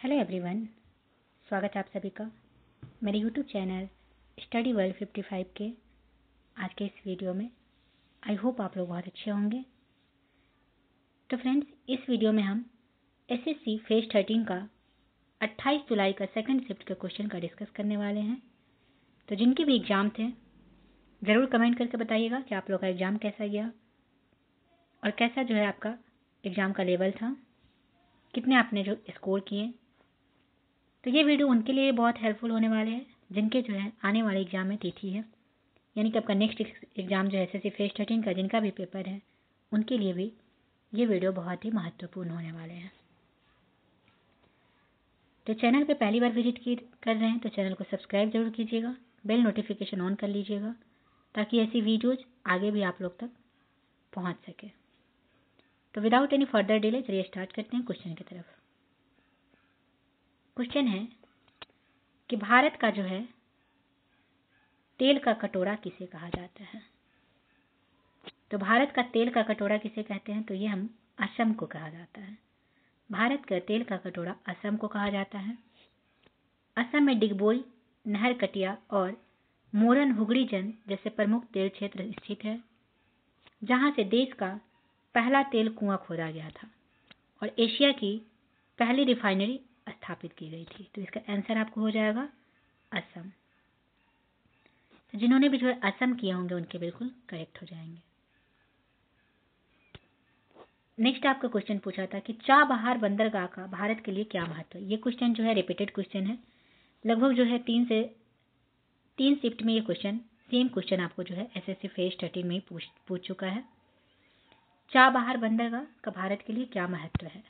Hello everyone, स्वागत है आप सभी का मेरे यूट्यूब चैनल स्टडी वर्ल्ड 55 के आज के इस वीडियो में। आई होप आप लोग बहुत अच्छे होंगे। तो फ्रेंड्स, इस वीडियो में हम एसएससी फेज 13 का 28 जुलाई का सेकंड शिफ्ट के क्वेश्चन का डिस्कस करने वाले हैं। तो जिनके भी एग्ज़ाम थे ज़रूर कमेंट करके बताइएगा कि आप लोग का एग्ज़ाम कैसा गया और कैसा जो है आपका एग्ज़ाम का लेवल था, कितने आपने जो स्कोर किए। तो ये वीडियो उनके लिए बहुत हेल्पफुल होने वाले हैं जिनके जो है आने वाले एग्ज़ाम में तिथि है, यानी कि आपका नेक्स्ट एग्ज़ाम जो है एसएससी फेज 13 का जिनका भी पेपर है उनके लिए भी ये वीडियो बहुत ही महत्वपूर्ण होने वाले हैं। तो चैनल पे पहली बार विजिट कर रहे हैं तो चैनल को सब्सक्राइब जरूर कीजिएगा, बेल नोटिफिकेशन ऑन कर लीजिएगा ताकि ऐसी वीडियोज आगे भी आप लोग तक पहुँच सके। तो विदाउट एनी फर्दर डिले चलिए स्टार्ट करते हैं क्वेश्चन की तरफ। क्वेश्चन है कि भारत का जो है तेल का कटोरा किसे कहा जाता है। तो भारत का तेल का कटोरा किसे कहते हैं, तो ये हम असम को कहा जाता है। भारत का तेल का कटोरा असम को कहा जाता है। असम में डिगबोई, नहरकटिया और मोरन हुगली जैसे प्रमुख तेल क्षेत्र स्थित है, जहां से देश का पहला तेल कुआं खोदा गया था और एशिया की पहली रिफाइनरी स्थापित की गई थी। तो इसका आंसर आपको हो जाएगा असम। तो जिन्होंने भी जो है असम किए होंगे उनके बिल्कुल करेक्ट हो जाएंगे। नेक्स्ट आपका क्वेश्चन पूछा था कि चाबहार बंदरगाह का भारत के लिए क्या महत्व है। ये क्वेश्चन जो है रिपीटेड क्वेश्चन है, लगभग जो है तीन शिफ्ट में ये क्वेश्चन सेम क्वेश्चन आपको जो है एसएससी फेज 13 में ही पूछ चुका है। चाबहार बंदरगाह का भारत के लिए क्या महत्व है।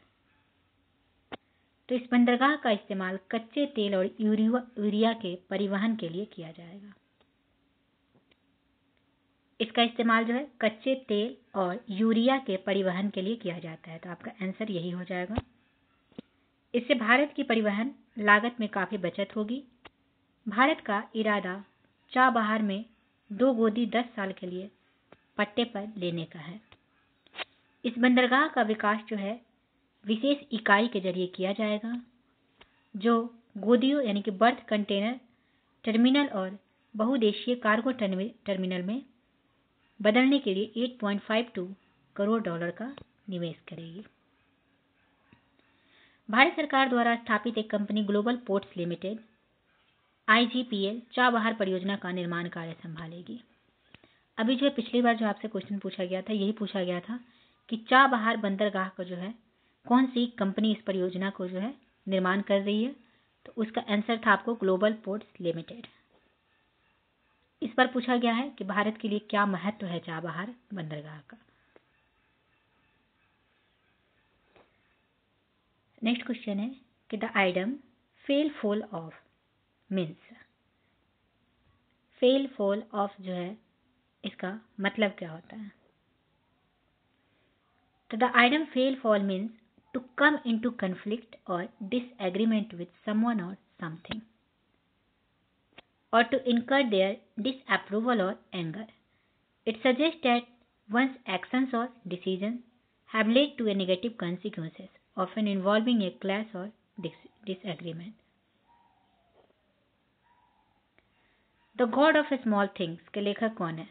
तो इस बंदरगाह का इस्तेमाल कच्चे तेल और यूरिया के परिवहन के लिए किया जाएगा। इसका इस्तेमाल जो है कच्चे तेल और यूरिया के परिवहन के लिए किया जाता है। तो आपका आंसर यही हो जाएगा। इससे भारत की परिवहन लागत में काफी बचत होगी। भारत का इरादा चाबहार में 2 गोदी 10 साल के लिए पट्टे पर लेने का है। इस बंदरगाह का विकास जो है विशेष इकाई के जरिए किया जाएगा जो गोदियों यानी कि बर्थ कंटेनर टर्मिनल और बहुउद्देशीय कार्गो टर्मिनल में बदलने के लिए $8.52 करोड़ का निवेश करेगी। भारत सरकार द्वारा स्थापित एक company global ports limited IGPL Chabahar परियोजना का निर्माण कार्य संभालेगी। अभी जो है पिछली बार जो आपसे क्वेश्चन पूछा गया था यही पूछा गया था कि चाबहार बंदरगाह को जो है कौन सी कंपनी इस परियोजना को जो है निर्माण कर रही है, तो उसका आंसर था आपको ग्लोबल पोर्ट्स लिमिटेड। इस पर पूछा गया है कि भारत के लिए क्या महत्व है चाबहार बंदरगाह का। नेक्स्ट क्वेश्चन है कि the item fell fall of means, fell fall of जो है इसका मतलब क्या होता है। तो the item fell fall means to come into conflict और डिसएग्रीमेंट विद समवन और something or to incur their disapproval or anger. It suggests that one's actions or decisions have led to a negative consequences, often involving a clash or disagreement. The God of Small Things के लेखक कौन है।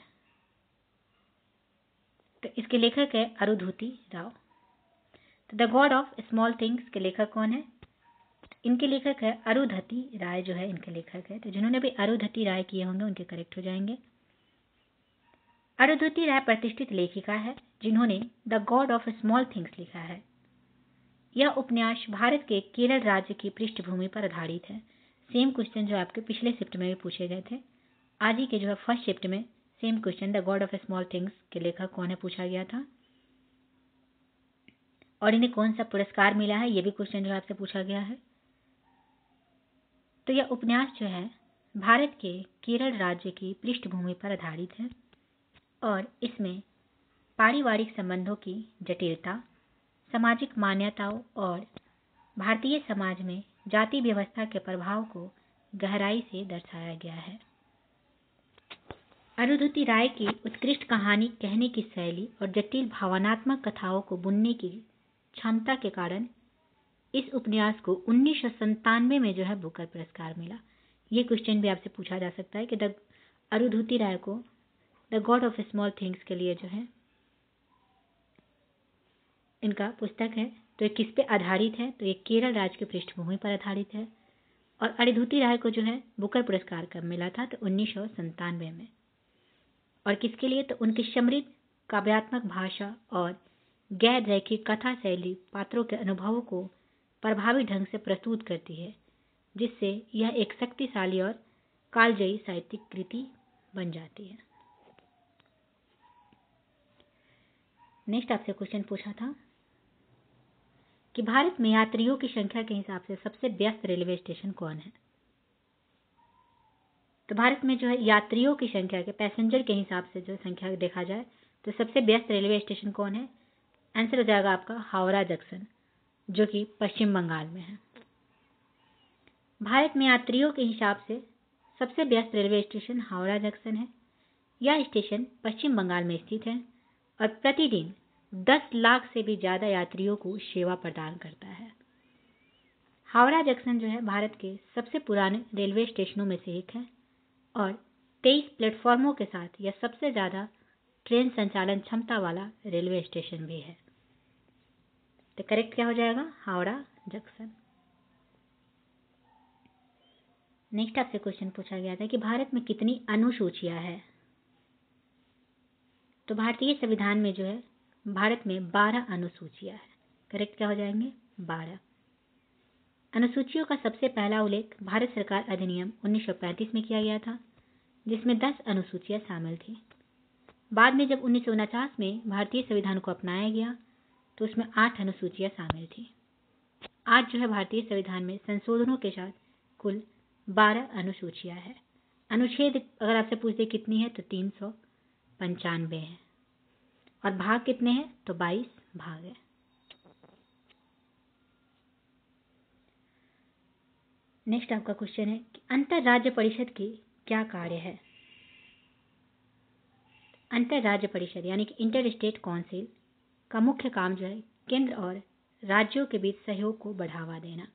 तो इसके लेखक है अरुंधति राव। तो the God of small things के लेखक कौन है, इनके लेखक है अरुंधति राय जो है इनके लेखक है। तो जिन्होंने भी अरुंधति राय किए होंगे उनके करेक्ट हो जाएंगे। अरुंधति राय प्रतिष्ठित लेखिका है जिन्होंने the God of small things लिखा है। यह उपन्यास भारत के केरल राज्य की पृष्ठभूमि पर आधारित है। सेम क्वेश्चन जो आपके पिछले शिफ्ट में भी पूछे गए थे, आज ही के जो है फर्स्ट शिफ्ट में same question the God of small things के लेखक कौन है पूछा गया था और इन्हें कौन सा पुरस्कार मिला है ये भी क्वेश्चन जो आपसे पूछा गया है। तो यह उपन्यास जो है भारत के केरल राज्य की पृष्ठभूमि पर आधारित है और इसमें पारिवारिक संबंधों की जटिलता, सामाजिक मान्यताओं और भारतीय समाज में जाति व्यवस्था के प्रभाव को गहराई से दर्शाया गया है। अरुंधति राय की उत्कृष्ट कहानी कहने की शैली और जटिल भावनात्मक कथाओं को बुनने की क्षमता के कारण इस उपन्यास को 1997 में जो है बुकर पुरस्कार मिला। ये क्वेश्चन भी आपसे पूछा जा सकता है कि द अरुंधति राय को the God of small things के लिए जो है इनका पुस्तक है, तो ये किस पे आधारित है? तो ये केरल राज्य की पृष्ठभूमि पर आधारित है। और अरुंधति राय को जो है बुकर पुरस्कार कब मिला था? तो 1997 में। और किसके लिए? तो उनकी समृद्ध काव्यात्मक भाषा और गैर रैखिक कथा शैली पात्रों के अनुभवों को प्रभावी ढंग से प्रस्तुत करती है, जिससे यह एक शक्तिशाली और कालजयी साहित्यिक कृति बन जाती है। नेक्स्ट आपसे क्वेश्चन पूछा था कि भारत में यात्रियों की संख्या के हिसाब से सबसे व्यस्त रेलवे स्टेशन कौन है? तो भारत में जो है यात्रियों की संख्या के पैसेंजर के हिसाब से जो संख्या देखा जाए तो सबसे व्यस्त रेलवे स्टेशन कौन है? आंसर हो जाएगा आपका हावड़ा जंक्शन, जो कि पश्चिम बंगाल में है। भारत में यात्रियों के हिसाब से सबसे व्यस्त रेलवे स्टेशन हावड़ा जंक्शन है। यह स्टेशन पश्चिम बंगाल में स्थित है और प्रतिदिन 10 लाख से भी ज़्यादा यात्रियों को सेवा प्रदान करता है। हावड़ा जंक्शन जो है भारत के सबसे पुराने रेलवे स्टेशनों में से एक है और 23 प्लेटफॉर्मों के साथ यह सबसे ज़्यादा ट्रेन संचालन क्षमता वाला रेलवे स्टेशन भी है। तो करेक्ट क्या हो जाएगा? हावड़ा जंक्शन। नेक्स्ट आपसे क्वेश्चन पूछा गया था कि भारत में कितनी अनुसूचियां हैं? तो भारतीय संविधान में जो है भारत में 12 अनुसूचियां हैं। करेक्ट क्या हो जाएंगे? 12। अनुसूचियों का सबसे पहला उल्लेख भारत सरकार अधिनियम 1935 में किया गया था, जिसमें 10 अनुसूचियां शामिल थी। बाद में जब 1949 में भारतीय संविधान को अपनाया गया तो उसमें 8 अनुसूचियां शामिल थी। आज जो है भारतीय संविधान में संशोधनों के साथ कुल 12 अनुसूचियां हैं। अनुच्छेद अगर आपसे पूछ दे कितनी है तो 395 है और भाग कितने हैं? तो 22 भाग है। नेक्स्ट आपका क्वेश्चन है कि अंतर राज्य परिषद की क्या कार्य है? अंतर राज्य परिषद यानी कि इंटर स्टेट काउंसिल का मुख्य काम जो है केंद्र और राज्यों के बीच सहयोग को बढ़ावा देना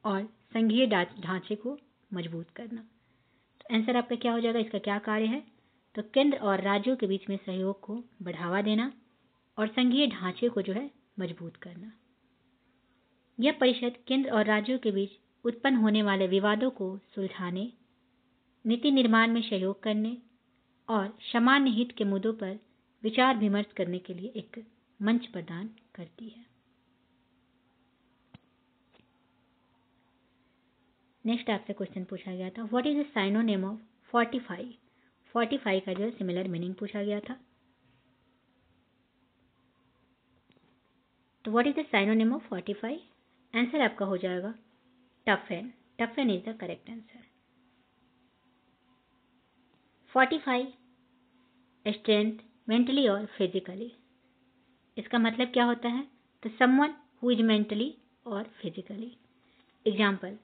और संघीय ढांचे को मजबूत करना। तो आंसर आपका क्या हो जाएगा? इसका क्या कार्य है? तो केंद्र और राज्यों के बीच में सहयोग को बढ़ावा देना और संघीय ढांचे को जो है मजबूत करना। यह परिषद केंद्र और राज्यों के बीच उत्पन्न होने वाले विवादों को सुलझाने, नीति निर्माण में सहयोग करने और सामान्य हित के मुद्दों पर विचार विमर्श करने के लिए एक मंच प्रदान करती है। नेक्स्ट आपसे क्वेश्चन पूछा गया था what is the synonym of 45? 45 का जो है सिमिलर मीनिंग पूछा गया था। तो what is the synonym of 45? Answer आपका हो जाएगा toughen. Toughen is the correct answer. 45 strength mentally और फिजिकली, इसका मतलब क्या होता है? तो समवन हु इज मेंटली और physically. Example,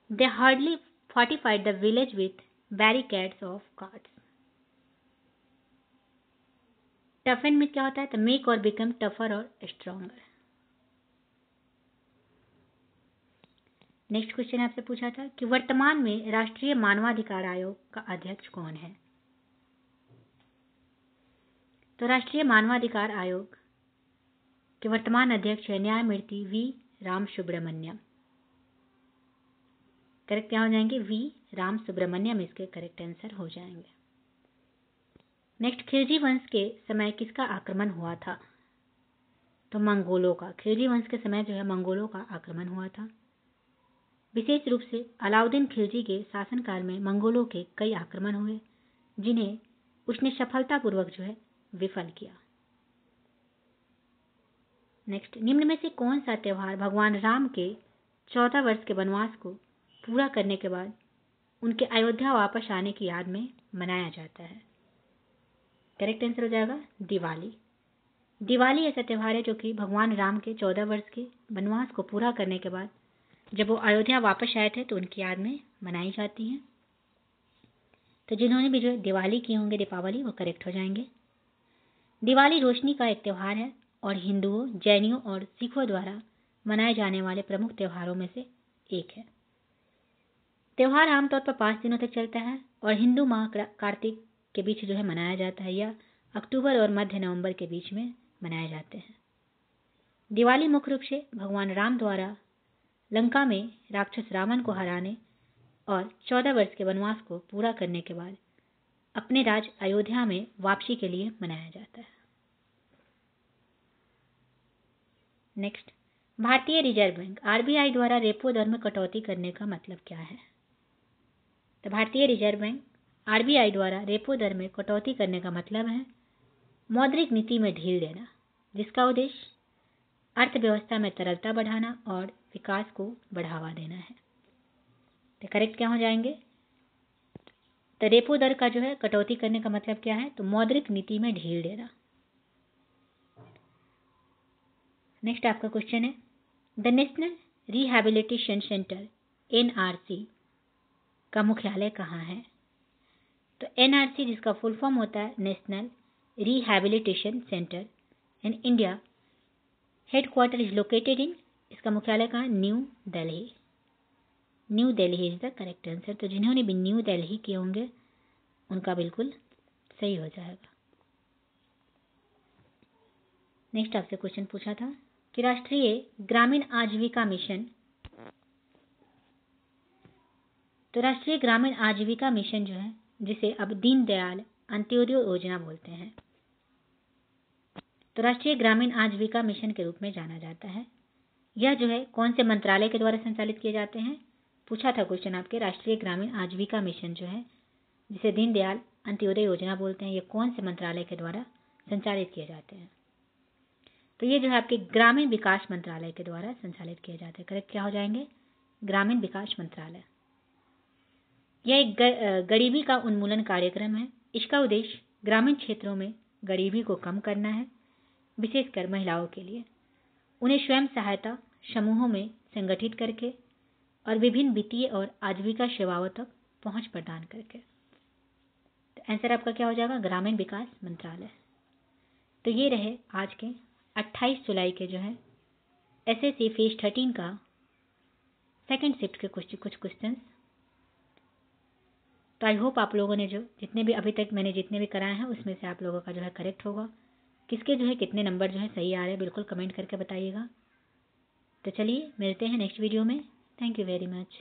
they hardly fortified the village with barricades of cards. Toughen में क्या होता है? तो मेक और बिकम टफर और स्ट्रॉन्गर। नेक्स्ट क्वेश्चन आपसे पूछा था कि वर्तमान में राष्ट्रीय मानवाधिकार आयोग का अध्यक्ष कौन है? तो राष्ट्रीय मानवाधिकार आयोग के वर्तमान अध्यक्ष है न्यायमूर्ति वी राम सुब्रमण्यम। करेक्ट क्या हो जाएंगे? वी राम सुब्रमण्यम इसके करेक्ट आंसर हो जाएंगे। नेक्स्ट, खिलजी वंश के समय किसका आक्रमण हुआ था? तो मंगोलों का। खिलजी वंश के समय जो है मंगोलों का आक्रमण हुआ था। विशेष रूप से अलाउद्दीन खिलजी के शासनकाल में मंगोलों के कई आक्रमण हुए, जिन्हें उसने सफलतापूर्वक जो है विफल किया। नेक्स्ट, निम्न में से कौन सा त्योहार भगवान राम के 14 वर्ष के वनवास को पूरा करने के बाद उनके अयोध्या वापस आने की याद में मनाया जाता है? करेक्ट आंसर हो जाएगा दिवाली। दिवाली ऐसा त्योहार है जो कि भगवान राम के 14 वर्ष के वनवास को पूरा करने के बाद जब वो अयोध्या वापस आए थे तो उनकी याद में मनाई जाती है। तो जिन्होंने भी जो दिवाली की होंगे, दीपावली, वो करेक्ट हो जाएंगे। दिवाली रोशनी का एक त्योहार है और हिंदुओं, जैनियों और सिखों द्वारा मनाए जाने वाले प्रमुख त्योहारों में से एक है। त्योहार आमतौर पर 5 दिनों तक चलता है और हिंदू माह कार्तिक के बीच जो है मनाया जाता है या अक्टूबर और मध्य नवंबर के बीच में मनाए जाते हैं। दिवाली मुख्य रूप से भगवान राम द्वारा लंका में राक्षस रावण को हराने और 14 वर्ष के वनवास को पूरा करने के बाद अपने राज्य अयोध्या में वापसी के लिए मनाया जाता है। नेक्स्ट, भारतीय रिजर्व बैंक आरबीआई द्वारा रेपो दर में कटौती करने का मतलब क्या है? तो भारतीय रिजर्व बैंक आरबीआई द्वारा रेपो दर में कटौती करने का मतलब है मौद्रिक नीति में ढील देना, जिसका उद्देश्य अर्थव्यवस्था में तरलता बढ़ाना और विकास को बढ़ावा देना है। तो करेक्ट क्या हो जाएंगे? तो रेपो दर का जो है कटौती करने का मतलब क्या है? तो मौद्रिक नीति में ढील देना। नेक्स्ट आपका क्वेश्चन है, the national rehabilitation centre NRC का मुख्यालय कहाँ है? तो एनआरसी जिसका फुल फॉर्म होता है national rehabilitation centre in India, headquarter is located in, इसका मुख्यालय कहाँ? New Delhi. New Delhi is the correct answer. तो जिन्होंने भी न्यू दिल्ली किए होंगे उनका बिल्कुल सही हो जाएगा। नेक्स्ट आपसे क्वेश्चन पूछा था कि राष्ट्रीय ग्रामीण आजीविका मिशन, तो राष्ट्रीय ग्रामीण आजीविका मिशन जो है, जिसे अब दीनदयाल अंत्योदय योजना बोलते हैं, तो राष्ट्रीय ग्रामीण आजीविका मिशन के रूप में जाना जाता है। यह जो है कौन से मंत्रालय के द्वारा संचालित किए जाते हैं? पूछा था क्वेश्चन आपके, राष्ट्रीय ग्रामीण आजीविका मिशन जो है, जिसे दीनदयाल अंत्योदय योजना बोलते हैं, ये कौन से मंत्रालय के द्वारा संचालित किए जाते हैं? तो ये जो है आपके ग्रामीण विकास मंत्रालय के द्वारा संचालित किए जाते हैं। करेक्ट क्या हो जाएंगे? ग्रामीण विकास मंत्रालय। यह एक गरीबी का उन्मूलन कार्यक्रम है। इसका उद्देश्य ग्रामीण क्षेत्रों में गरीबी को कम करना है, विशेषकर महिलाओं के लिए, उन्हें स्वयं सहायता समूहों में संगठित करके और विभिन्न वित्तीय और आजीविका सेवाओं तक पहुंच प्रदान करके। तो आंसर आपका क्या हो जाएगा? ग्रामीण विकास मंत्रालय। तो ये रहे आज के 28 जुलाई के जो है एसएससी फेज 13 का सेकंड शिफ्ट के कुछ क्वेश्चंस। तो आई होप आप लोगों ने जो जितने भी अभी तक मैंने जितने भी कराए हैं उसमें से आप लोगों का जो है करेक्ट होगा। किसके जो है कितने नंबर जो है सही आ रहे हैं बिल्कुल कमेंट करके बताइएगा। तो चलिए मिलते हैं नेक्स्ट वीडियो में। Thank you very much.